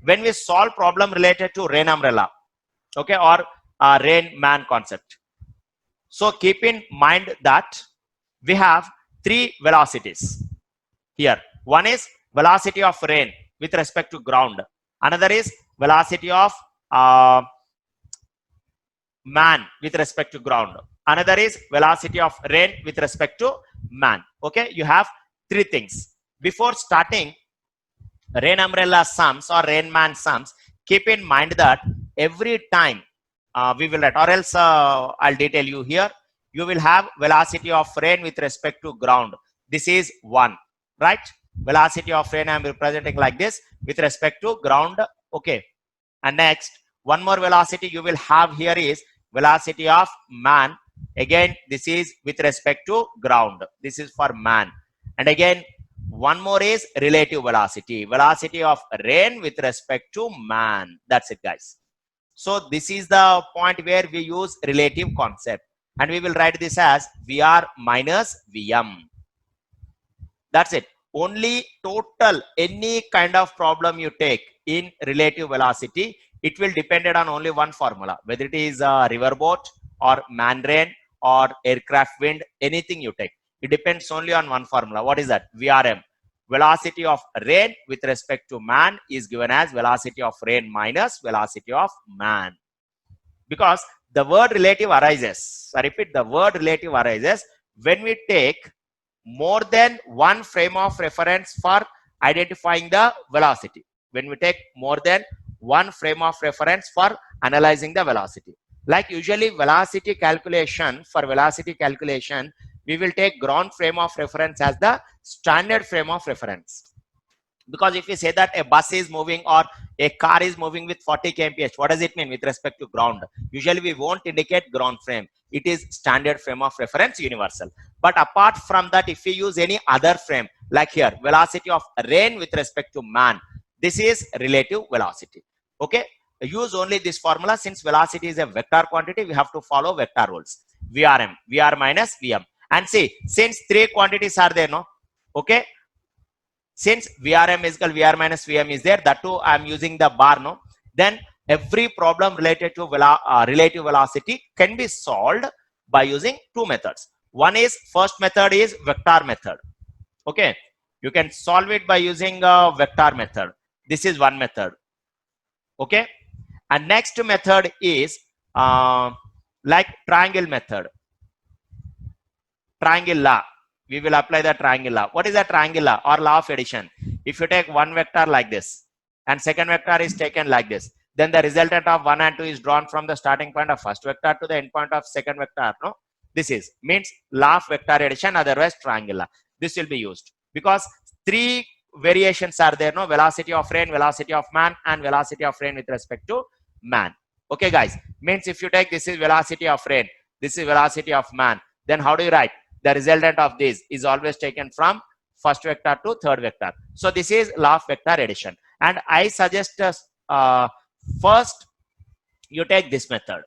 when we solve problem related to rain umbrella, okay, or rain man concept. So keep in mind that we have three velocities here. One is velocity of rain with respect to ground. Another is velocity of man with respect to ground. Another is velocity of rain with respect to man. Okay, you have three things. Before starting rain umbrella sums or rain man sums, keep in mind that every time we will write, or else I'll detail you here. You will have velocity of rain with respect to ground. This is 1, right? Velocity of rain I am representing like this with respect to ground. Okay, and next one more velocity you will have here is velocity of man. Again, this is with respect to ground. This is for man. And again, one more is relative velocity, velocity of rain with respect to man. That's it, guys. So this is the point where we use relative concept, and we will write this as VR minus VM. That's it. Only total, any kind of problem you take in relative velocity, it will depend on only one formula, whether it is a riverboat or man rain or aircraft wind, anything you take. It depends only on one formula. What is that? VRM. Velocity of rain with respect to man is given as velocity of rain minus velocity of man. Because the word relative arises, I repeat, the word relative arises when we take more than one frame of reference for identifying the velocity. When we take more than one frame of reference for analyzing the velocity. Like usually velocity calculation, for velocity calculation, we will take ground frame of reference as the standard frame of reference. Because if we say that a bus is moving or a car is moving with 40 kmph, what does it mean with respect to ground? Usually we won't indicate ground frame. It is standard frame of reference, universal. But apart from that, if we use any other frame, like here, velocity of rain with respect to man, this is relative velocity. Okay, use only this formula. Since velocity is a vector quantity, we have to follow vector rules. VRM, VR minus VM. And see, since three quantities are there, no? Okay, since VRM is equal VR minus VM is there, that too I am using the bar, no? Then every problem related to relative velocity can be solved by using two methods. One is, first method is vector method. Okay, you can solve it by using a vector method. This is one method. Okay, and next method is like triangle method, triangle law. We will apply the triangle law. What is the triangle law or law of addition? If you take one vector like this and second vector is taken like this, then the resultant of 1 and 2 is drawn from the starting point of first vector to the end point of second vector. No, this is means law of vector addition, otherwise triangle law. This will be used because three variations are there, no? Velocity of rain, velocity of man, and velocity of rain with respect to man. Okay, guys, means if you take this is velocity of rain, this is velocity of man, then how do you write? The resultant of this is always taken from first vector to third vector. So this is law of vector addition, and I suggest first you take this method.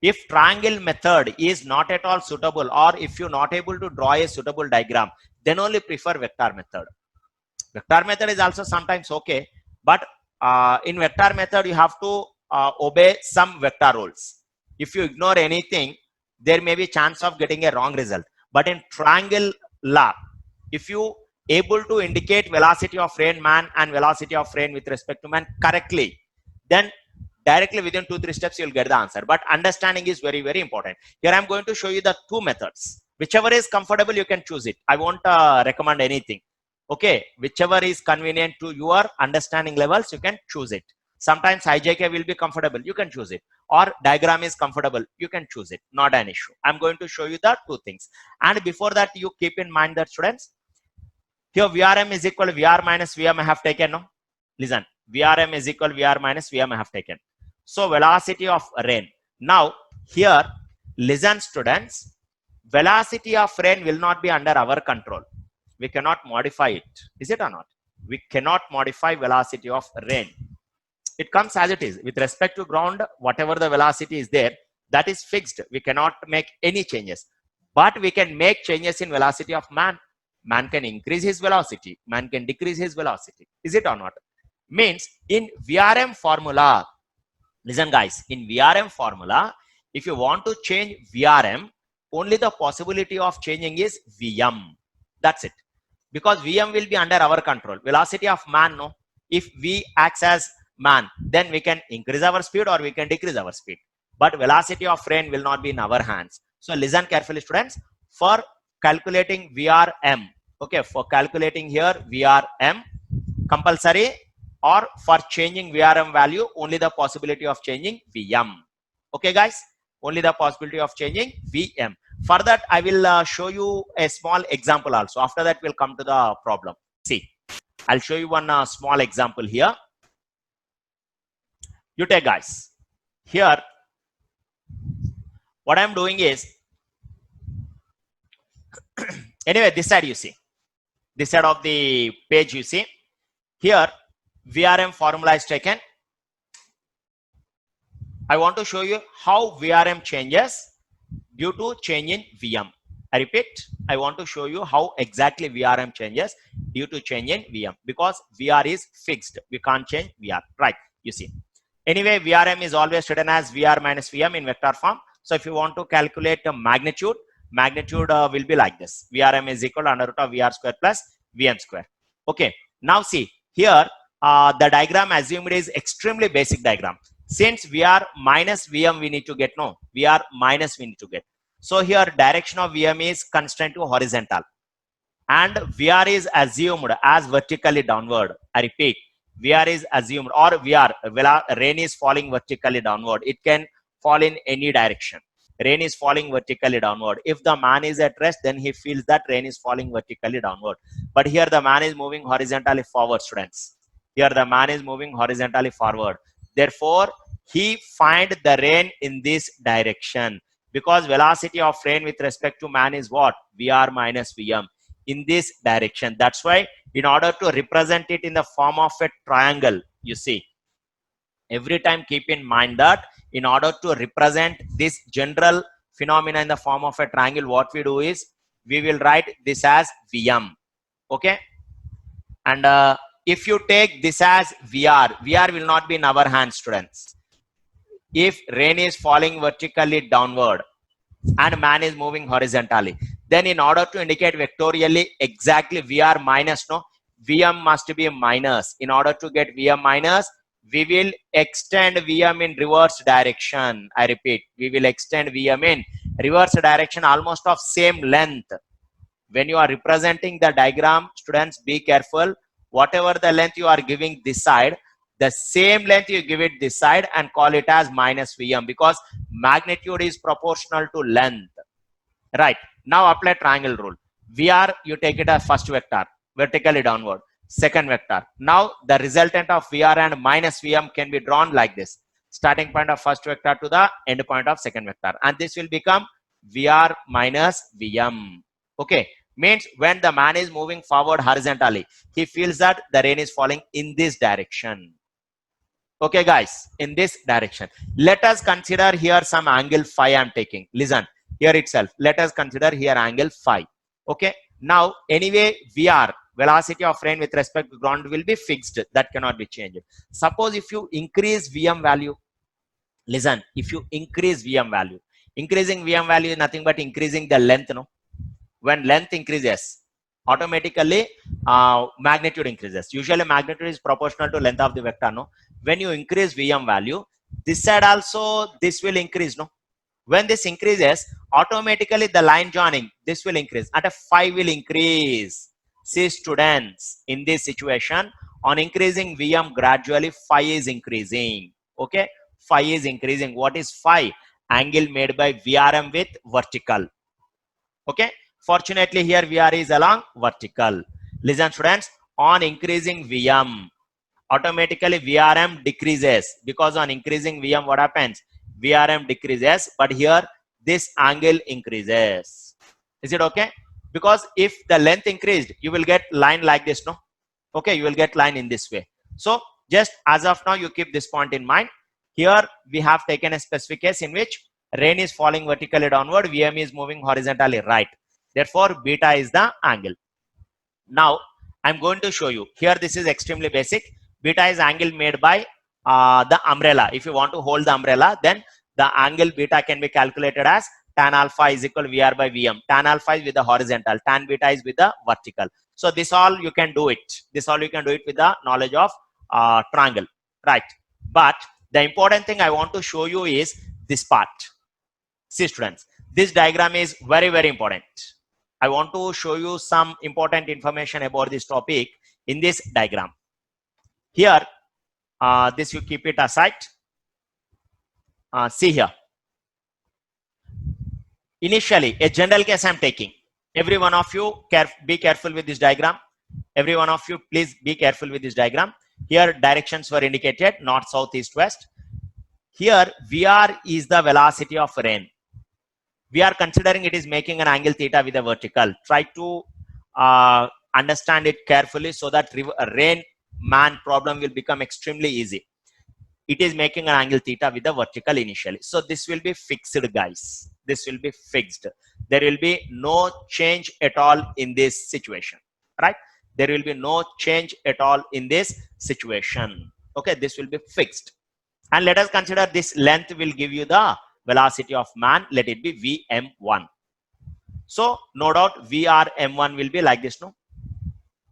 If triangle method is not at all suitable, or if you're not able to draw a suitable diagram, then only prefer vector method. Vector method is also sometimes okay, but in vector method you have to obey some vector rules. If you ignore anything, there may be chance of getting a wrong result. But in triangle law, if you able to indicate velocity of rain man and velocity of rain with respect to man correctly, then directly within 2-3 steps you will get the answer. But understanding is very, very important. Here I am going to show you the two methods. Whichever is comfortable, you can choose it. I won't recommend anything. Okay, whichever is convenient to your understanding levels, you can choose it. Sometimes IJK will be comfortable, you can choose it, or diagram is comfortable, you can choose it, not an issue. I'm going to show you the two things. And before that, you keep in mind that, students, here VRM is equal to VR minus VM I have taken, no? Listen, VRM is equal to VR minus VM I have taken. So velocity of rain. Now here, listen, students, velocity of rain will not be under our control. We cannot modify it. Is it or not? We cannot modify velocity of rain. It comes as it is. With respect to ground, whatever the velocity is there, that is fixed. We cannot make any changes. But we can make changes in velocity of man. Man can increase his velocity. Man can decrease his velocity. Is it or not? Means in VRM formula, listen guys, in VRM formula, if you want to change VRM, only the possibility of changing is VM. That's it. Because VM will be under our control. Velocity of man, no. If V acts as man, then we can increase our speed or we can decrease our speed. But velocity of rain will not be in our hands. So listen carefully, students. For calculating VRM, okay, for calculating here VRM, compulsory, or for changing VRM value, only the possibility of changing VM. Okay, guys, only the possibility of changing VM. For that, I will show you a small example also. After that, we'll come to the problem. See, I'll show you one small example here. You take, guys. Here, what I'm doing is, anyway, this side you see. This side of the page you see. Here, VRM formula is taken. I want to show you how VRM changes due to change in VM. I repeat, I want to show you how exactly VRM changes due to change in VM, because VR is fixed. We can't change VR, right? You see. Anyway, VRM is always written as VR minus VM in vector form. So if you want to calculate the magnitude will be like this. VRM is equal to under root of VR square plus VM square. Okay. Now see here, the diagram assumed is extremely basic diagram. Since VR minus VM we need to get, no, VR minus we need to get. So here direction of VM is constrained to horizontal and VR is assumed as vertically downward. I repeat, VR is assumed, or rain is falling vertically downward. It can fall in any direction. Rain is falling vertically downward. If the man is at rest, then he feels that rain is falling vertically downward. But here the man is moving horizontally forward, students. Here the man is moving horizontally forward. Therefore, he find the rain in this direction, because velocity of rain with respect to man is what? VR minus VM in this direction. That's why in order to represent it in the form of a triangle, you see, every time keep in mind that in order to represent this general phenomena in the form of a triangle, what we do is we will write this as VM. Okay. And if you take this as VR will not be in our hands, students. If rain is falling vertically downward and man is moving horizontally, then in order to indicate vectorially exactly VR minus, no, VM must be a minus. In order to get VM minus, we will extend VM in reverse direction. I repeat, we will extend VM in reverse direction almost of same length. When you are representing the diagram, students, be careful. Whatever the length you are giving this side, the same length you give it this side and call it as minus VM, because magnitude is proportional to length. Right. Now apply triangle rule. VR, you take it as first vector, vertically downward. Second vector. Now the resultant of VR and minus VM can be drawn like this. Starting point of first vector to the end point of second vector. And this will become VR minus VM. Okay. Means when the man is moving forward horizontally, he feels that the rain is falling in this direction. Okay, guys, in this direction. Let us consider here some angle phi I am taking. Listen, here itself. Let us consider here angle phi. Okay. Now, anyway, VR, velocity of rain with respect to ground, will be fixed. That cannot be changed. Suppose if you increase VM value, listen, if you increase VM value, increasing VM value is nothing but increasing the length, no? When length increases, automatically magnitude increases. Usually magnitude is proportional to length of the vector, no? When you increase VM value, this side also, this will increase, no? When this increases, automatically the line joining, this will increase, and a phi will increase. See, students, in this situation, on increasing VM gradually, phi is increasing. Okay, phi is increasing. What is phi? Angle made by VRM with vertical. Okay, fortunately here VR is along vertical. Listen, students, on increasing VM, automatically VRM decreases, because on increasing VM, what happens? VRM decreases, but here this angle increases. Is it okay? Because if the length increased, you will get line like this, no? Okay, you will get line in this way. So just as of now, you keep this point in mind. Here we have taken a specific case in which rain is falling vertically downward, VM is moving horizontally right. Therefore, beta is the angle. Now, I'm going to show you. Here, this is extremely basic. Beta is angle made by the umbrella. If you want to hold the umbrella, then the angle beta can be calculated as tan alpha is equal VR by VM. Tan alpha is with the horizontal, tan beta is with the vertical. So this all you can do it. This all you can do it with the knowledge of triangle, right? But the important thing I want to show you is this part. See students, this diagram is very, very important. I want to show you some important information about this topic in this diagram. Here, this you keep it aside. See here. Initially, a general case I'm taking. Every one of you, be careful with this diagram. Every one of you, please be careful with this diagram. Here, directions were indicated, north, south, east, west. Here, VR is the velocity of rain. We are considering it is making an angle theta with a vertical. Try to understand it carefully so that rain man problem will become extremely easy. It is making an angle theta with the vertical initially. So this will be fixed, guys. This will be fixed. There will be no change at all in this situation, right? There will be no change at all in this situation. Okay, this will be fixed. And let us consider this length will give you the velocity of man. Let it be Vm1. So no doubt Vrm1 will be like this, no?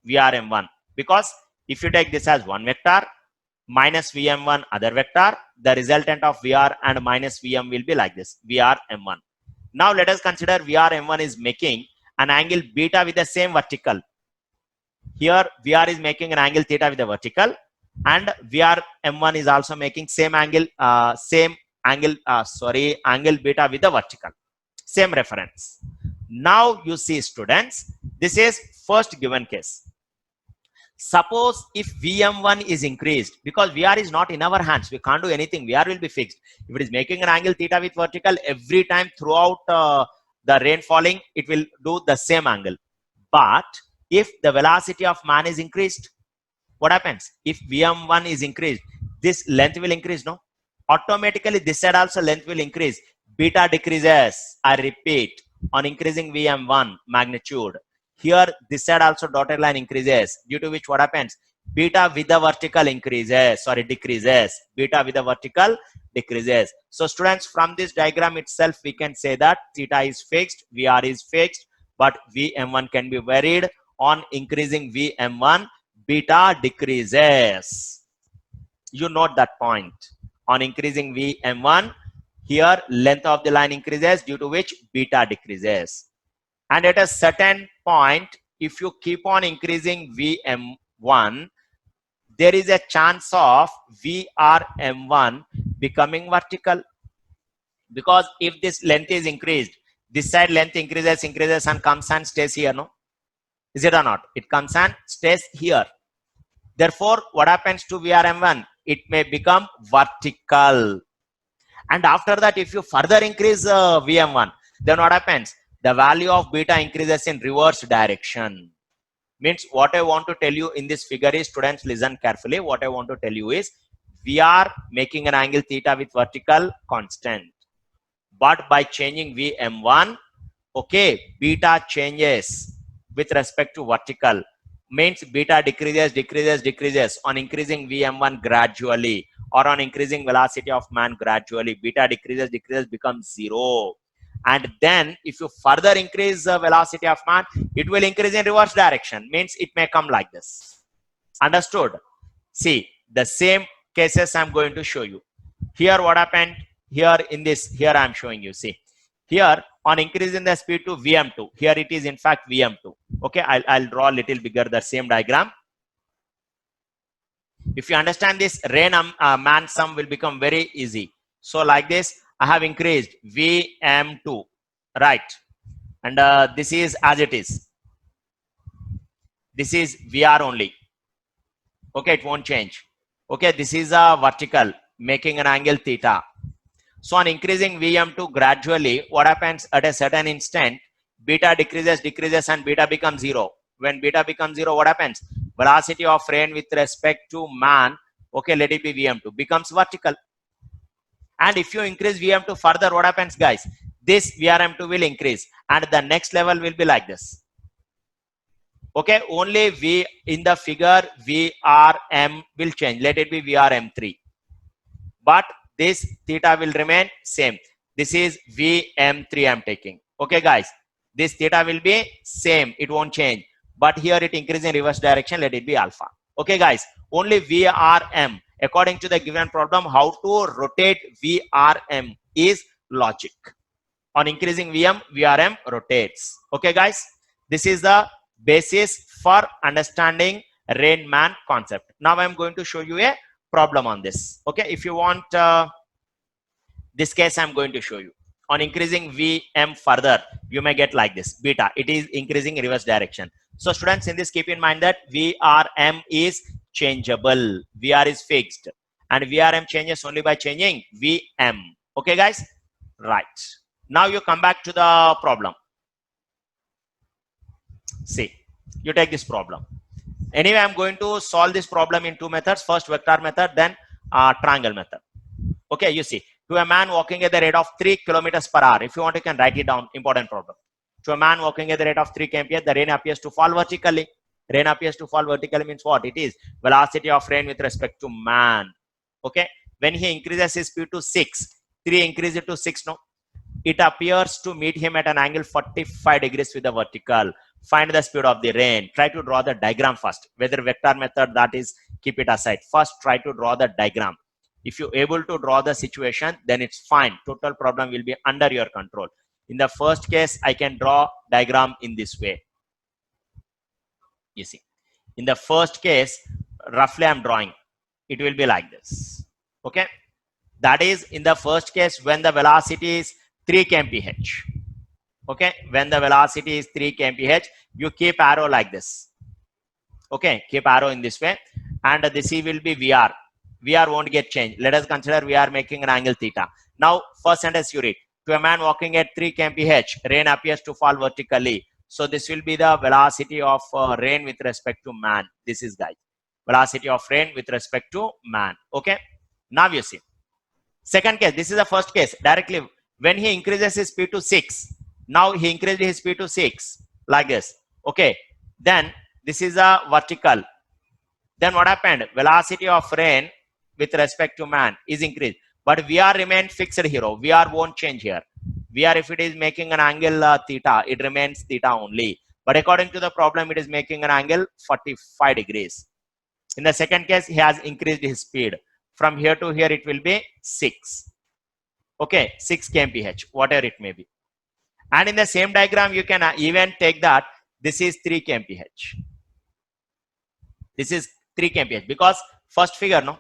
Vrm1. Because if you take this as one vector, minus Vm1 other vector, the resultant of Vr and minus Vm will be like this, Vrm1. Now let us consider Vrm1 is making an angle beta with the same vertical. Here Vr is making an angle theta with the vertical, and Vrm1 is also making same angle, angle beta with the vertical. Same reference. Now you see students, this is first given case. Suppose if Vm1 is increased, because Vr is not in our hands, we can't do anything, Vr will be fixed. If it is making an angle theta with vertical, every time throughout the rain falling, it will do the same angle. But if the velocity of man is increased, what happens? If Vm1 is increased, this length will increase, no? Automatically this side also length will increase. Beta decreases, I repeat, on increasing Vm1 magnitude. Here this side also dotted line increases, due to which what happens? Beta with the vertical decreases. Beta with the vertical decreases. So students, from this diagram itself we can say that theta is fixed, Vr is fixed, but Vm1 can be varied. On increasing Vm1, beta decreases. You note that point. On increasing Vm1, here length of the line increases, due to which beta decreases. And at a certain point, if you keep on increasing Vm1, there is a chance of Vrm1 becoming vertical. Because if this length is increased, this side length increases and comes and stays here, no? Is it or not? It comes and stays here. Therefore, what happens to Vrm1? It may become vertical. And after that, if you further increase Vm1, then what happens? The value of beta increases in reverse direction. Means what I want to tell you in this figure is, students, listen carefully. What I want to tell you is, we are making an angle theta with vertical constant. But by changing Vm1, okay, beta changes with respect to vertical. Means beta decreases on increasing Vm1 gradually, or on increasing velocity of man gradually. Beta decreases, becomes 0. And then if you further increase the velocity of man, it will increase in reverse direction. Means it may come like this. Understood? See, the same cases I'm going to show you. Here what happened? Here in this, here I'm showing you. See, here on increasing the speed to Vm2, here it is in fact Vm2. Okay, I'll draw a little bigger the same diagram. If you understand this, rain man sum will become very easy. So like this, I have increased Vm2, right? And this is as it is. This is Vr only. Okay, it won't change. Okay, this is a vertical, making an angle theta. So on increasing Vm2 gradually, what happens at a certain instant? Beta decreases and beta becomes 0. When beta becomes 0, what happens? Velocity of rain with respect to man, okay, let it be Vm2, becomes vertical. And if you increase Vm2 further, what happens, guys? This Vrm2 will increase, and the next level will be like this. Okay, only V in the figure VRM will change. Let it be VRM3. But this theta will remain same. This is VM3 I'm taking. Okay, guys. This theta will be same. It won't change. But here it increases in reverse direction. Let it be alpha. Okay, guys. Only VRM. According to the given problem, how to rotate VRM is logic. On increasing VM, VRM rotates. Okay, guys. This is the basis for understanding Rainman concept. Now I'm going to show you a problem on this. Okay, if you want this case, I'm going to show you. On increasing VM further, you may get like this beta. It is increasing in reverse direction. So students, in this, keep in mind that VRM is changeable. VR is fixed, and VRM changes only by changing VM. Okay, guys. Right. Now you come back to the problem. See, you take this problem. Anyway, I'm going to solve this problem in two methods. First vector method, then triangle method. Okay, you see, to a man walking at the rate of 3 kilometers per hour. If you want, you can write it down. Important problem. To a man walking at the rate of 3 kmph, the rain appears to fall vertically. Rain appears to fall vertically means what? It is velocity of rain with respect to man. Okay, when he increases his speed to 6, 3 increase it to 6, no? It appears to meet him at an angle 45 degrees with the vertical. Find the speed of the rain. Try to draw the diagram first. Whether vector method, that is, keep it aside. First, try to draw the diagram. If you're able to draw the situation, then it's fine. Total problem will be under your control. In the first case, I can draw diagram in this way. You see, in the first case, roughly I'm drawing. It will be like this. Okay, that is in the first case when the velocity is 3 kmph. Okay, when the velocity is 3 kmph, you keep arrow like this. Okay, keep arrow in this way, and this will be VR. VR won't get changed. Let us consider we are making an angle theta. Now, first sentence you read. To a man walking at 3 kmph, rain appears to fall vertically. So this will be the velocity of rain with respect to man. This is, guys, velocity of rain with respect to man. Okay, now you see. Second case, this is the first case. Directly, when he increases his speed to 6, now he increased his speed to 6 like this. Okay, then this is a vertical. Then what happened? Velocity of rain with respect to man is increased, but VR remained fixed here. VR won't change here. VR, if it is making an angle theta, it remains theta only. But according to the problem, it is making an angle 45 degrees. In the second case, he has increased his speed. From here to here, it will be 6. Okay, 6 kmph, whatever it may be. And in the same diagram, you can even take that this is 3 kmph. This is 3 kmph because first figure, no?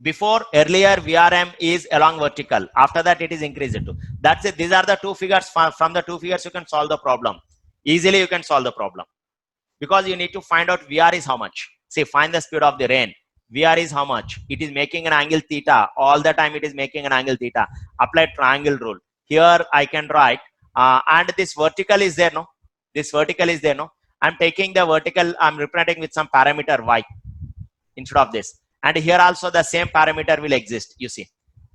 Before, earlier VRM is along vertical. After that, it is increased to. That's it. These are the two figures. From the two figures, you can solve the problem. Easily, you can solve the problem. Because you need to find out VR is how much. See, find the speed of the rain. VR is how much. It is making an angle theta. All the time, it is making an angle theta. Apply triangle rule. Here, I can write. And this vertical is there, no? This vertical is there, no? I'm taking the vertical. I'm representing with some parameter y instead of this. And here also the same parameter will exist. You see,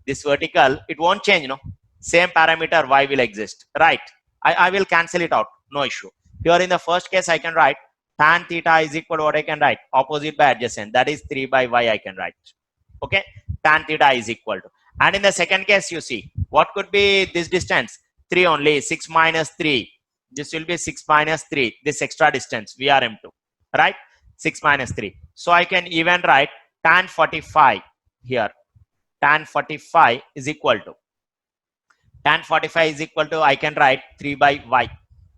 this vertical, it won't change, no? Same parameter y will exist, right? I will cancel it out, no issue. Here in the first case, I can write tan theta is equal to what I can write? Opposite by adjacent. That is 3 by y I can write. Okay, tan theta is equal to. And in the second case, you see, what could be this distance? 3 only, 6 minus 3. This will be 6 minus 3. This extra distance, VRM2, right? 6 minus 3. So I can even write tan 45 here. Tan 45 is equal to. Tan 45 is equal to, I can write 3 by y.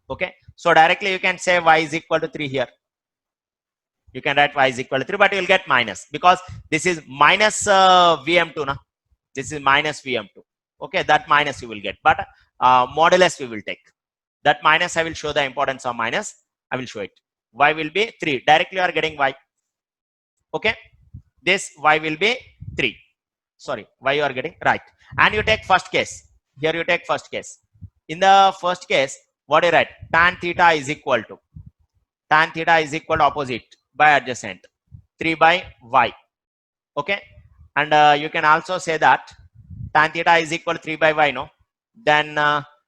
Okay. So directly you can say y is equal to 3 here. You can write y is equal to 3, but you will get minus because this is minus VM2. Na? This is minus VM2. Okay. That minus you will get. But modulus we will take. That minus I will show the importance of minus. I will show it. Y will be 3. Directly you are getting y. Okay. This y will be 3. Sorry, y you are getting right. And you take first case. Here you take first case. In the first case, what do you write? Tan theta is equal to. Tan theta is equal to opposite by adjacent. 3 by y. Okay. And you can also say that tan theta is equal to 3 by y, no? Then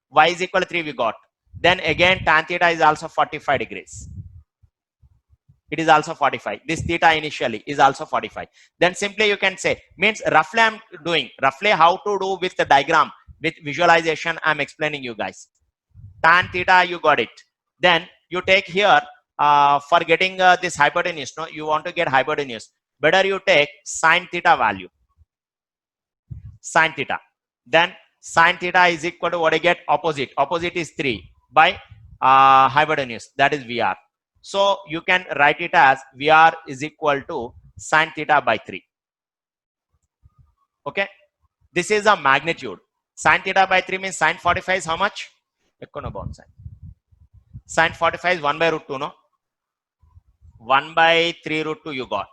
y is equal to 3 we got. Then again tan theta is also 45 degrees. it is also 45. This theta initially is also 45. Then simply you can say, means roughly I'm doing, roughly how to do with the diagram, with visualization I'm explaining you guys. Tan theta, you got it. Then you take here, for getting this hypotenuse, no, you want to get hypotenuse. Better you take sine theta value. Sine theta. Then sine theta is equal to what I get? Opposite. Opposite is 3 by hypotenuse. That is VR. So you can write it as VR is equal to sine theta by 3. Okay. This is a magnitude. Sine theta by 3 means sine 45 is how much? Sine 45 is 1 by root 2, no? 1 by 3 root 2 you got.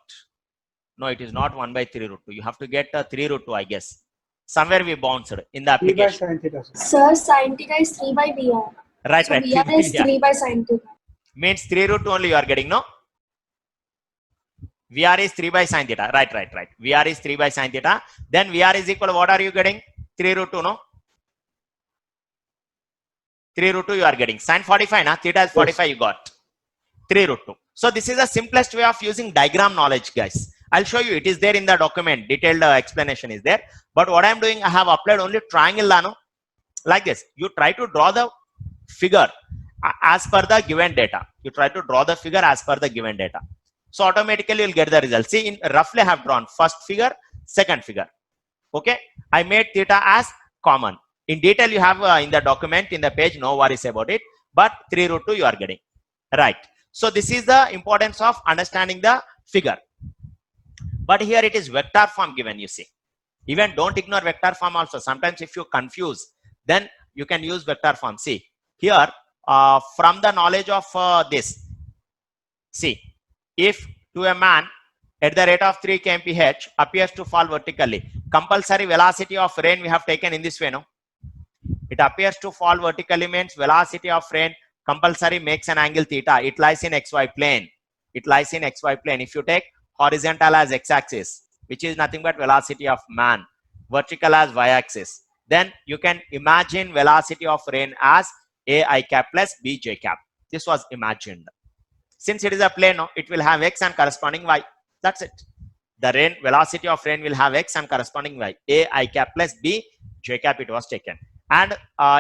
No, it is not 1 by 3 root 2. You have to get 3 root 2, I guess. Somewhere we bounced in the application. Sir, sine theta is 3 by VR. Right, so right. VR is 3 by sine theta. Means 3 root 2 only you are getting, no? VR is 3 by sine theta. Right, right, right. VR is 3 by sine theta. Then VR is equal to what are you getting? 3 root 2, no? 3 root 2 you are getting. Sine 45, na? Theta is 45 you got. 3 root 2. So this is the simplest way of using diagram knowledge, guys. I'll show you. It is there in the document. Detailed explanation is there. But what I'm doing, I have applied only triangle, no? Like this. You try to draw the figure as per the given data. You try to draw the figure as per the given data. So automatically you'll get the result. See, in roughly I have drawn first figure, second figure. Okay. I made theta as common. In detail you have in the document, in the page, no worries about it. But 3 root 2 you are getting. Right. So this is the importance of understanding the figure. But here it is vector form given, you see. Even don't ignore vector form also. Sometimes if you confuse, then you can use vector form. See, here from the knowledge of this, see, if to a man at the rate of 3 kmph appears to fall vertically, compulsory velocity of rain we have taken in this way, no? It appears to fall vertically means velocity of rain compulsory makes an angle theta. It lies in xy plane. It lies in xy plane. If you take horizontal as x-axis, which is nothing but velocity of man, vertical as y-axis, then you can imagine velocity of rain as a cap plus b j cap. This was imagined. Since it is a plane, no, it will have x and corresponding y. That's it. The rain velocity of rain will have x and corresponding y. A cap plus b j cap it was taken. And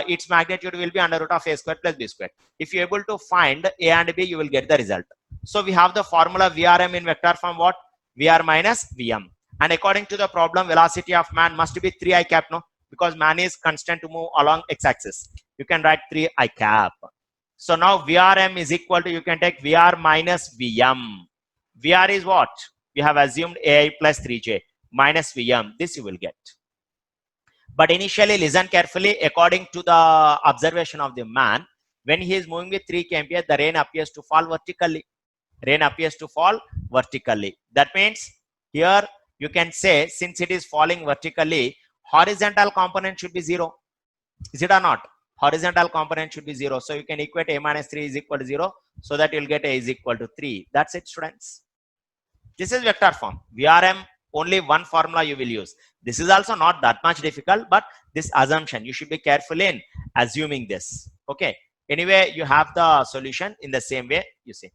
its magnitude will be under root of a square plus b square. If you're able to find a and b, you will get the result. So we have the formula VRM in vector form what? VR minus VM. And according to the problem, velocity of man must be 3 I cap, no? Because man is constant to move along x-axis. You can write 3 I cap. So now VRM is equal to, you can take VR minus VM. VR is what? We have assumed AI plus 3J minus VM. This you will get. But initially, listen carefully. According to the observation of the man, when he is moving with 3 kmph, the rain appears to fall vertically. Rain appears to fall vertically. That means here you can say, since it is falling vertically, horizontal component should be 0. Is it or not? Horizontal component should be 0. So you can equate a minus 3 is equal to 0. So that you'll get a is equal to 3. That's it, students. This is vector form. VRM, only one formula you will use. This is also not that much difficult, but this assumption, you should be careful in assuming this. Okay. Anyway, you have the solution in the same way, you see.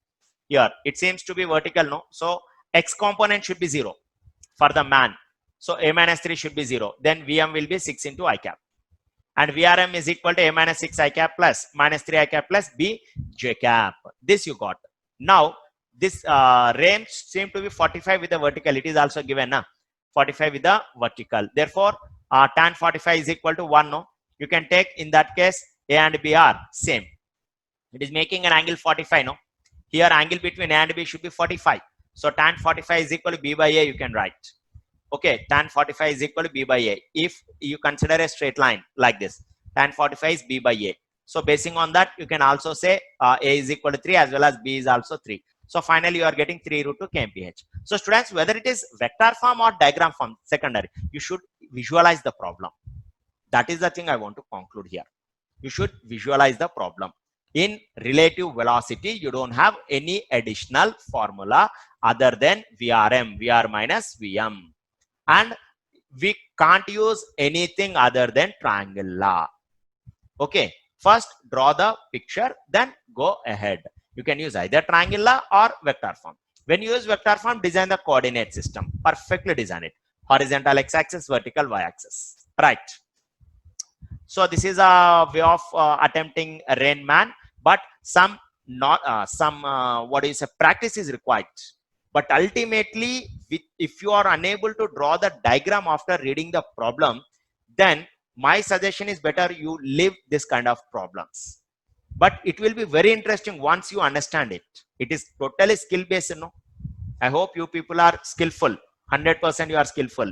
Here, it seems to be vertical, no? So, x component should be 0 for the man. So, a minus 3 should be 0. Then VM will be 6 into I cap. And VRM is equal to a minus 6 I cap plus minus 3 I cap plus b j cap. This you got. Now, this range seems to be 45 with the vertical. It is also given, 45 with the vertical. Therefore, tan 45 is equal to 1, no? You can take, in that case, a and b are same. It is making an angle 45, no? Here, angle between a and b should be 45. So, tan 45 is equal to b by a, you can write. Okay, tan 45 is equal to b by a. If you consider a straight line like this, tan 45 is b by a. So, basing on that, you can also say a is equal to 3 as well as b is also 3. So, finally, you are getting 3 root 2 kmph. So, students, whether it is vector form or diagram form, secondary, you should visualize the problem. That is the thing I want to conclude here. You should visualize the problem. In relative velocity, you don't have any additional formula other than VRM, VR minus VM. And we can't use anything other than triangle law. Okay, first draw the picture, then go ahead. You can use either triangular or vector form. When you use vector form, design the coordinate system. Perfectly design it. Horizontal x-axis, vertical y-axis. Right. So this is a way of attempting a Rain Man, but some not some what is a practice is required. But ultimately, if you are unable to draw the diagram after reading the problem, then my suggestion is better you leave this kind of problems. But it will be very interesting once you understand it. It is totally skill based, I hope you people are skillful. 100% you are skillful,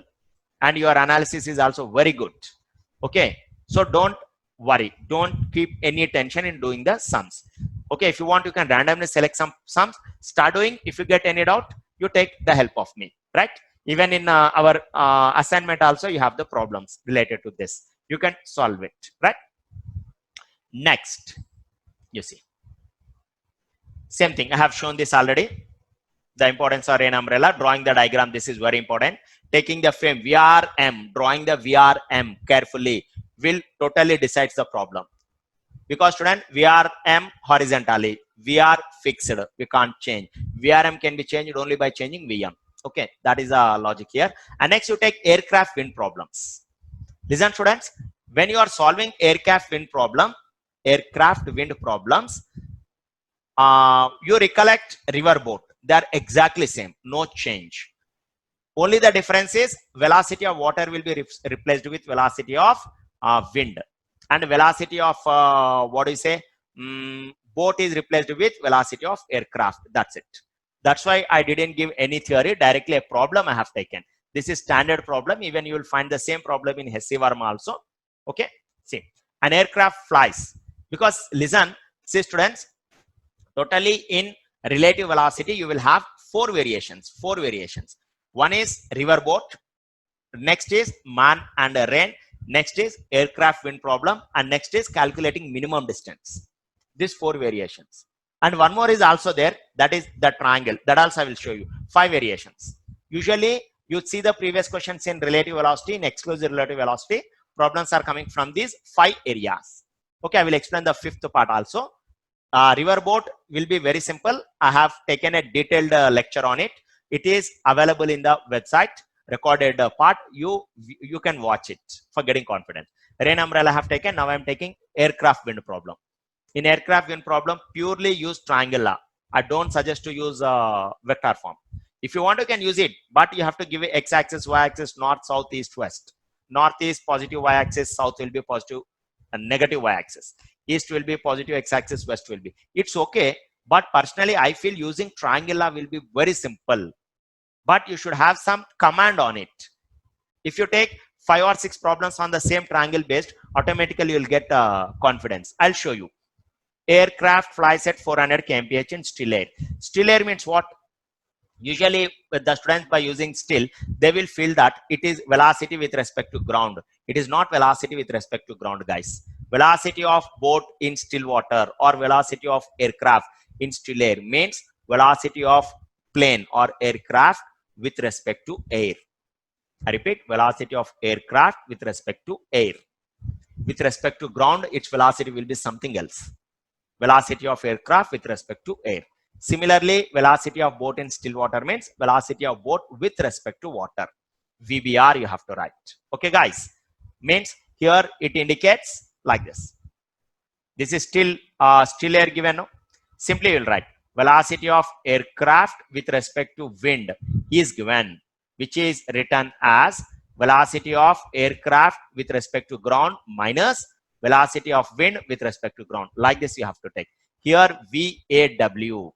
and your analysis is also very good. Okay, so don't worry, don't keep any tension in doing the sums. Okay, if you want, you can randomly select some sums, start doing. If you get any doubt, you take the help of me, right? Even in our assignment also, you have the problems related to this. You can solve it, right? Next, you see, same thing. I have shown this already. The importance of Rain umbrella, drawing the diagram. This is very important. Taking the frame VRM, drawing the VRM carefully will totally decide the problem. Because student, VRM horizontally, VR fixed, we can't change. VRM can be changed only by changing VM. Okay, that is the logic here. And next, you take aircraft wind problems. Listen, students, when you are solving aircraft wind problems, you recollect riverboat. They are exactly same, no change. Only the difference is velocity of water will be replaced with velocity of wind, and velocity of boat is replaced with velocity of aircraft. That's it. That's why I didn't give any theory, directly a problem I have taken. This is standard problem. Even you will find the same problem in HSC Verma also. Okay, see, an aircraft flies because listen, see students, totally in relative velocity you will have four variations. One is riverboat, next is man and rain, next is aircraft wind problem, and next is calculating minimum distance. These four variations. And one more is also there, that is the triangle. That also I will show you. 5 variations. Usually you see the previous questions in relative velocity, in exclusive relative velocity. Problems are coming from these 5 areas. Okay, I will explain the 5th part also. Riverboat will be very simple. I have taken a detailed lecture on it. It is available in the website, recorded part. You can watch it for getting confidence. Rain umbrella I have taken. Now I am taking aircraft wind problem. In aircraft wind problem, purely use triangular. I don't suggest to use vector form. If you want, you can use it, but you have to give it x-axis, y-axis, north, south, east, west. North is positive y-axis, south will be positive and negative y-axis. East will be positive x-axis, west will be. It's okay, but personally I feel using triangular will be very simple. But you should have some command on it. If you take 5 or 6 problems on the same triangle based, automatically you'll get confidence. I'll show you. Aircraft flies at 400 kmph in still air. Still air means what? Usually with the students, by using still, they will feel that it is velocity with respect to ground. It is not velocity with respect to ground, guys. Velocity of boat in still water or velocity of aircraft in still air means velocity of plane or aircraft with respect to air. I repeat, velocity of aircraft with respect to air. With respect to ground, its velocity will be something else. Velocity of aircraft with respect to air. Similarly, velocity of boat in still water means velocity of boat with respect to water. VBR you have to write. Okay, guys. Means here it indicates like this. This is still air given. No? Simply you will write velocity of aircraft with respect to wind is given, which is written as velocity of aircraft with respect to ground minus velocity of wind with respect to ground. Like this you have to take. Here VAW.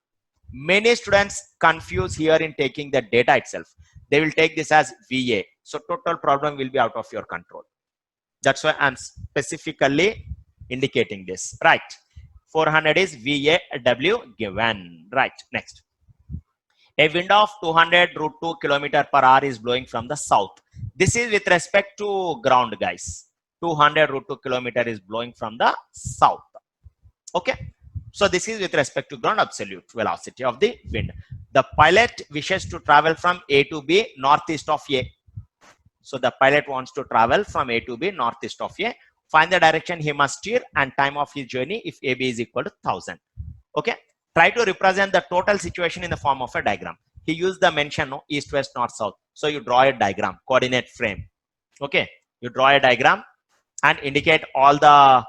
Many students confuse here in taking the data itself. They will take this as VA. So total problem will be out of your control. That's why I'm specifically indicating this. Right. 400 is VAW given. Right. Next. A wind of 200√2 km/h is blowing from the south. This is with respect to ground, guys. 200√2 km is blowing from the south. Okay. So this is with respect to ground absolute velocity of the wind. The pilot wishes to travel from A to B northeast of A. So the pilot wants to travel from A to B northeast of A. Find the direction he must steer and time of his journey if AB is equal to 1000. Okay. Try to represent the total situation in the form of a diagram. He used the mention, no, east, west, north, south. So you draw a diagram, coordinate frame. Okay, you draw a diagram and indicate all the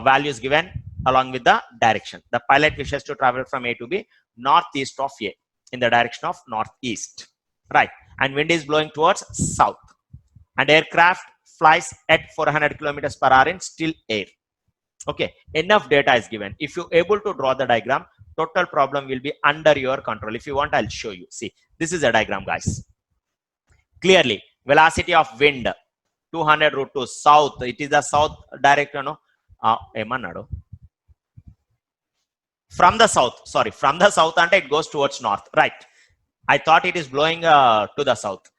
values given along with the direction. The pilot wishes to travel from A to B, northeast of A, in the direction of northeast, right? And wind is blowing towards south, and aircraft flies at 400 kilometers per hour in still air. Okay, enough data is given. If you're able to draw the diagram, total problem will be under your control. If you want, I'll show you. See, this is a diagram, guys. Clearly, velocity of wind 200 root to south. It is the south direction, no? From the south, sorry, from the south, and it goes towards north, right? I thought it is blowing to the south.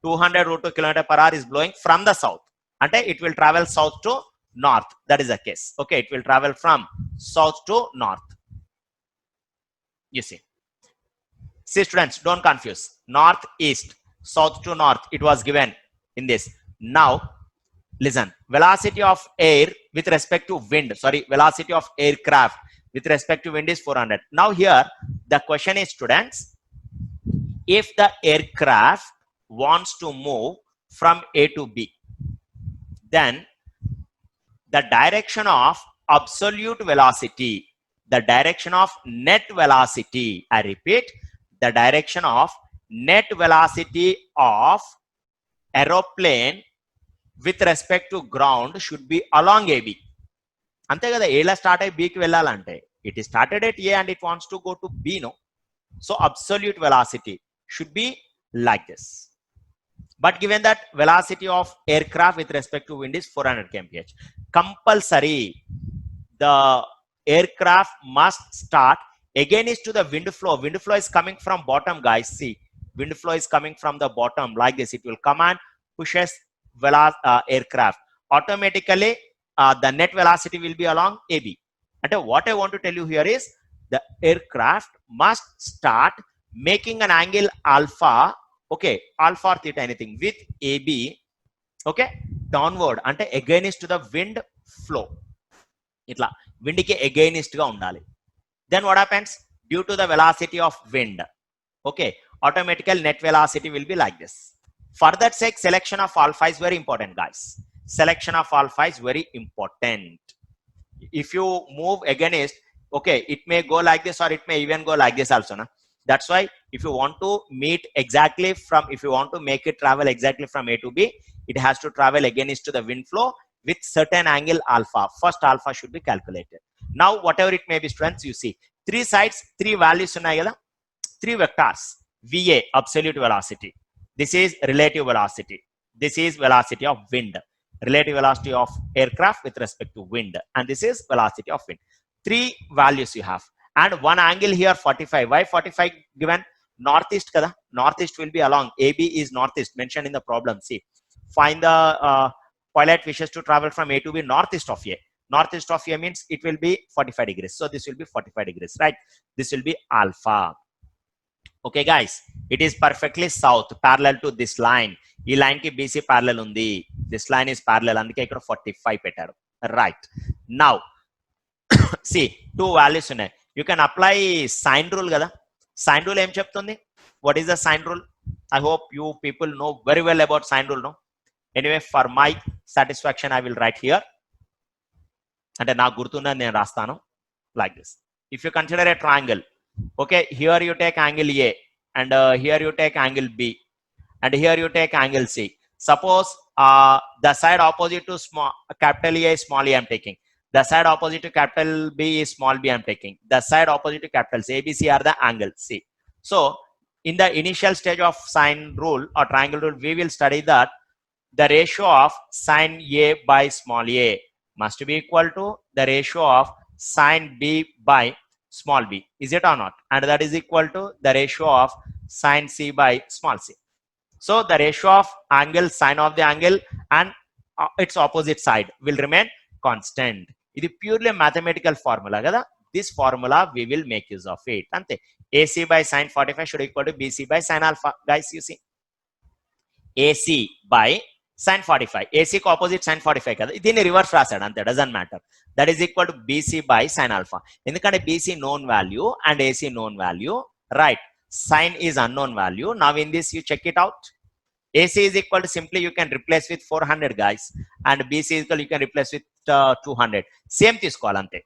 200 root 2 kilometer per hour is blowing from the south, and it will travel south to north. That is the case. Okay, it will travel from south to north. You see, students, don't confuse north east, south to north. It was given in this. Now listen, velocity of air with respect to wind, sorry, velocity of aircraft with respect to wind is 400. Now here the question is, students, if the aircraft wants to move from A to B, then the direction of absolute velocity, the direction of net velocity, I repeat, the direction of net velocity of aeroplane with respect to ground should be along AB. అంతే కదా, ఏలా start అయ్యి బీకి వెళ్ళాలంటే it is started at A and it wants to go to B, no. So absolute velocity should be like this. But given that velocity of aircraft with respect to wind is 400 kmph, compulsory the aircraft must start against to the wind flow. Wind flow is coming from bottom, guys. See, wind flow is coming from the bottom like this. It will come and pushes aircraft. Automatically, the net velocity will be along AB. And what I want to tell you here is the aircraft must start making an angle alpha. Okay, alpha or theta, anything with AB, okay, downward, ante against to the wind flow. Itla wind ki against ga undali. Then what happens? Due to the velocity of wind, okay, automatically net velocity will be like this. For that sake, selection of alpha is very important, guys. Selection of alpha is very important. If you move against, okay, it may go like this or it may even go like this also, na? That's why if you want to meet exactly from, if you want to make it travel exactly from A to B, it has to travel against to the wind flow with certain angle alpha. First alpha should be calculated. Now whatever it may be, strengths, you see three sides, three values unnai kada, three vectors. VA, absolute velocity. This is relative velocity. This is velocity of wind. Relative velocity of aircraft with respect to wind. And this is velocity of wind. Three values you have. And one angle here 45. Why 45 given? Northeast kada, northeast will be along. AB is northeast mentioned in the problem. See, find the pilot wishes to travel from A to B northeast of A. Northeast of A means it will be 45 degrees. So this will be 45 degrees, right? This will be alpha. Okay, guys, it is perfectly south, parallel to this line. Ee line ki BC parallel undi. This line is parallel, andike ikkada 45 pettaru, right? Now see, two values unnai. You can apply sine rule kada. Sine rule em cheptundi? What is the sine rule? I hope you people know very well about sine rule, no? Anyway, for my satisfaction, I will write here. And na gurtuna nenu rastanu like this. If you consider a triangle, okay, here you take angle A, and here you take angle B, and here you take angle C. Suppose the side opposite to small capital A is small a I am taking. The side opposite to capital B is small b I am taking. The side opposite to capital C, A, B, C are the angles. See, so in the initial stage of sine rule or triangle rule, we will study that the ratio of sine A by small a must be equal to the ratio of sine B by small b. Is it or not? And that is equal to the ratio of sine C by small c. So the ratio of angle, sine of the angle, and its opposite side will remain constant. It is purely mathematical formula kada. This formula we will make use of it. Ante AC by sine 45 should equal to BC by sine alpha. Guys, you see, AC by sin 45. AC కి opposite sin 45 కదా, దీన్ని reverse రాశాడు అంతే, doesn't matter. That is equal to BC by sin alpha. ఎందుకంటే BC known value and AC known value, right? Sin is unknown value. Now in this you check it out. AC is equal to, simply you can replace with 400 guys, and BC is equal, you can replace with 200. Same తీసుకోవాలి అంతే.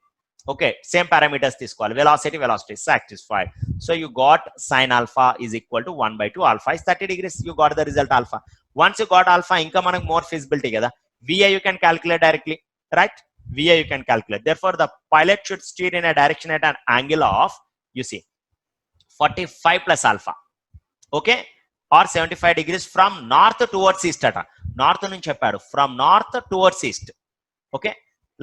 Okay, same parameters తీసుకోవాలి, velocity satisfied. So you got sin alpha is equal to 1 by 2, alpha is 30 degrees. You got the result alpha. Once you got alpha, ఇంకా మనకు more feasibility కదా, VA you can calculate directly, right? VA you can calculate. Therefore the pilot should steer in a direction at an angle of, you see, 45 plus alpha, okay, or 75 degrees from north towards east ata. North నుంచి చెప్పాడు, from north towards east, okay,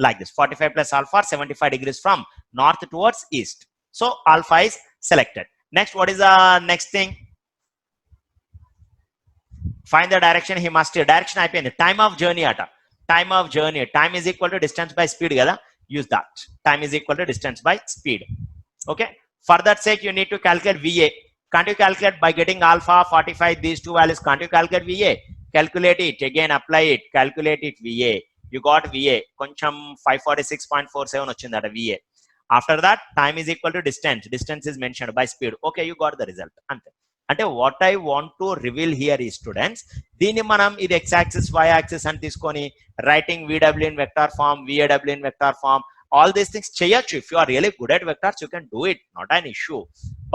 like this, 45 plus alpha, 75 degrees from north towards east. So alpha is selected. Next, what is the next thing? Find the direction. He must direction అయిపోయింది. Time of journey ata. Time of journey, time is equal to distance by speed kada, use that. Time is equal to distance by speed. Okay, for that sake you need to calculate VA. Can't you calculate by getting alpha 45, these two values? Can't you calculate VA? Calculate it again, apply it, calculate it, VA. You got VA కొంచెం 546.47 వచ్చింది అట VA. After that, time is equal to distance. Distance is mentioned by speed. Okay, you got the result. అంటే what I want to reveal here is, students, దీన్ని మనం ఇది x axis y axis అని తీసుకొని writing VW in vector form, VAW in vector form, all these things చేయొచ్చు. If you are really good at vectors, you can do it, not an issue.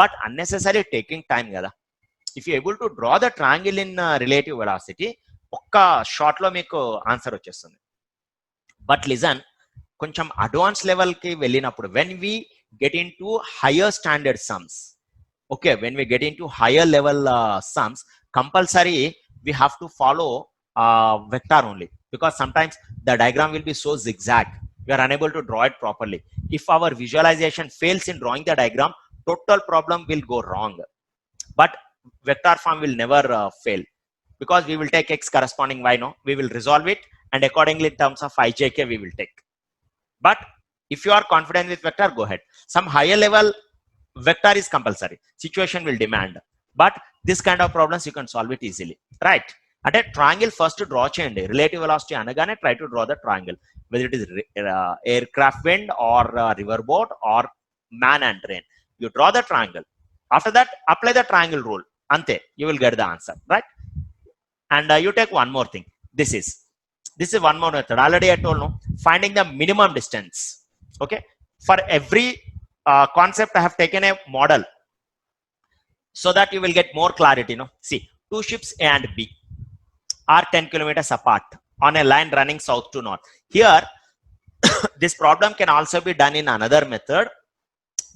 But unnecessary taking time కదా. If you able to draw the triangle in relative velocity, ఒక్క shot లో మీకు answer వచ్చేస్తుంది. But listen, కొంచెం advance level కి వెళ్ళినప్పుడు, when we get into higher standard sums, okay, when we get into higher level sums, compulsory we have to follow vector only, because sometimes the diagram will be so zigzag, we are unable to draw it properly. If our visualization fails in drawing the diagram, total problem will go wrong. But vector form will never fail, because we will take x corresponding y, no, we will resolve it, and accordingly in terms of ijk we will take. But if you are confident with vector, go ahead. Some higher level vector is compulsory, situation will demand, but this kind of problems you can solve it easily, right? అంటే triangle first draw చేయండి. Relative velocity అనగానే try to draw the triangle, whether it is aircraft wind or river boat or man and train. You draw the triangle, after that apply the triangle rule, అంతే, you will get the answer, right? And you take one more thing, this is one more method. Already I told, no, finding the minimum distance. Okay, for every concept I have taken a model so that you will get more clarity. No, see, two ships A and B are 10 kilometers apart on a line running south to north. Here this problem can also be done in another method,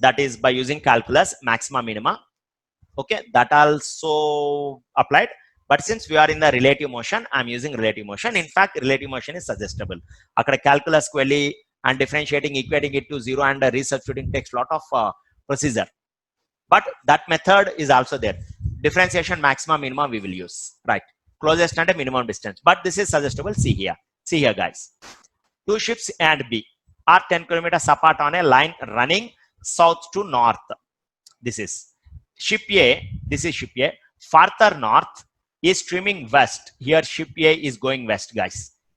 that is by using calculus, maxima minima. Okay, that also applied. But since we are in the relative motion, I am using relative motion. In fact, relative motion is suggestible. Akkada calculus quelli and differentiating, equating it to zero and resubstituting takes lot of procedure. But that method is also there. Differentiation, maxima, minima we will use, right? Closest and minimum distance. But this is suggestible. See here guys. Two ships A and B are 10 kilometers apart on a line running south to north. This is ship A. This is ship A. Farther north is streaming west. Here ship A is going west, guys.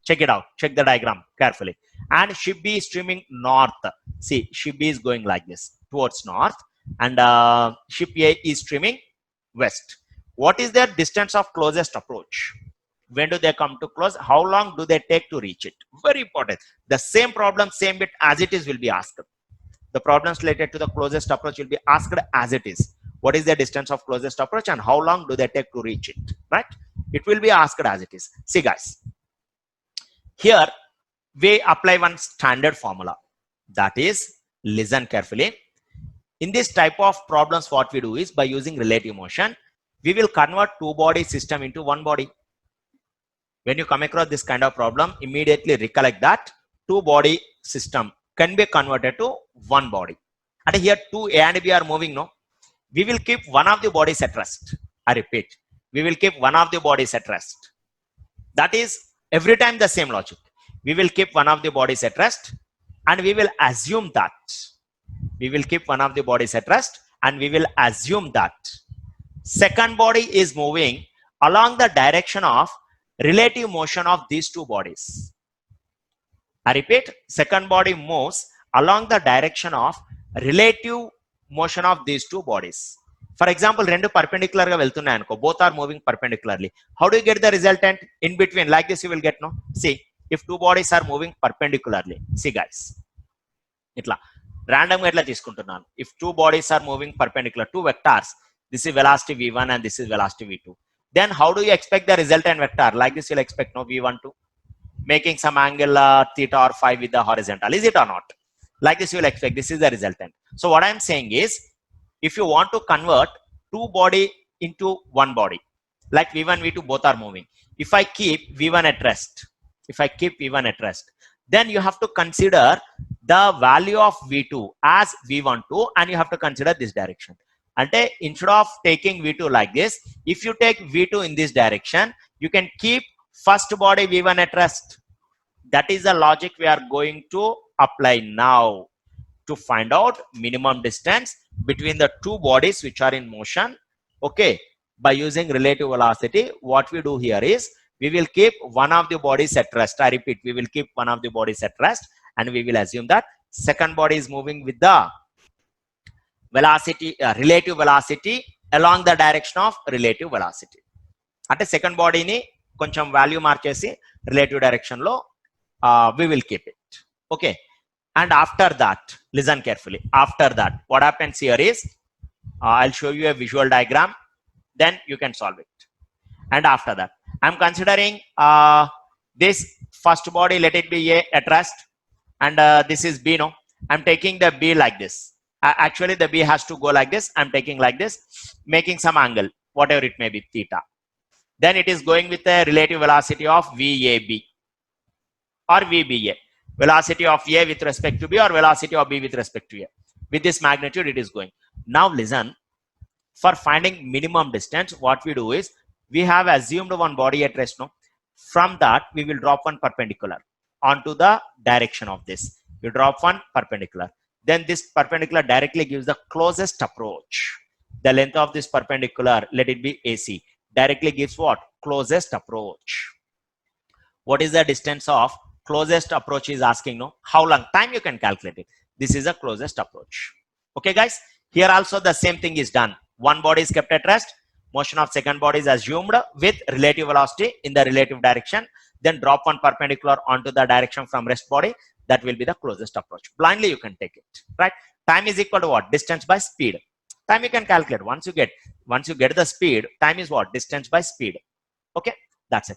Check it out. Check the diagram carefully. And ship B is streaming north. See, ship B is going like this, towards north, and ship A is streaming west. What is their distance of closest approach? When do they come to close? How long do they take to reach it? Very important. The same problem, same bit as it is will be asked. The problems related to the closest approach will be asked as it is. What is the distance of closest approach and how long do they take to reach it, right? It will be asked as it is. See guys, here we apply one standard formula, that is, listen carefully. In this type of problems, what we do is, by using relative motion, we will convert two body system into one body. When you come across this kind of problem, immediately recollect that two body system can be converted to one body. And here two A and B are moving, no? We will keep one of the bodies at rest. I repeat, we will keep one of the bodies at rest. That is every time the same logic. We will keep one of the bodies at rest and we will assume that. We will keep one of the bodies at rest and we will assume that second body is moving along the direction of relative motion of these two bodies. I repeat, second body moves along the direction of relative motion of these two bodies. For example, రెండు perpendicular గా వెళ్తున్నాయి అనుకో, both are moving perpendicularly. How do you get the resultant in between? Like this you will get, no? See, if two bodies are moving perpendicularly, see guys, ఇట్లా random గా ఇట్లా తీసుకుంటున్నాను. If two bodies are moving perpendicular, two vectors, this is velocity v1 and this is velocity v2. Then how do you expect the resultant vector? Like this you'll expect, no, v12 making some angle theta or phi with the horizontal. Is it or not? Like this you will expect, this is the resultant. So what I am saying is, if you want to convert two body into one body, like v1 v2 both are moving, if I keep v1 at rest, then you have to consider the value of v2 as v12 and you have to consider this direction. Ante instead of taking v2 like this, if you take v2 in this direction, you can keep first body v1 at rest. That is the logic we are going to apply now to find out minimum distance between the two bodies which are in motion. Okay, by using relative velocity, what we do here is we will keep one of the bodies at rest. I repeat, we will keep one of the bodies at rest and we will assume that second body is moving with the velocity, relative velocity along the direction of relative velocity. అంటే second బాడీని కొంచెం value మార్చేసి relative direction లో we will keep it. Okay, and after that, listen carefully, after that what happens here is I'll show you a visual diagram, then you can solve it. And after that I'm considering this first body, let it be A at rest, and this is B, no, I'm taking the B like this. Actually the B has to go like this, I'm taking like this, making some angle whatever it may be, theta. Then it is going with a relative velocity of VAB or VBA, velocity of A with respect to B or velocity of B with respect to A. With this magnitude it is going. Now listen, for finding minimum distance, what we do is we have assumed one body at rest, no? From that we will drop one perpendicular onto the direction of this. You drop one perpendicular, then this perpendicular directly gives the closest approach. The length of this perpendicular, let it be AC, directly gives what? Closest approach. What is the distance of closest approach is asking, no? How long time you can calculate it. This is the closest approach. Okay guys, here also the same thing is done. One body is kept at rest, motion of second body is assumed with relative velocity in the relative direction, then drop one perpendicular onto the direction from rest body. That will be the closest approach. Blindly you can take it, right? Time is equal to what? Distance by speed. Time you can calculate. Once you get the speed, time is what? Distance by speed. Okay, that's it.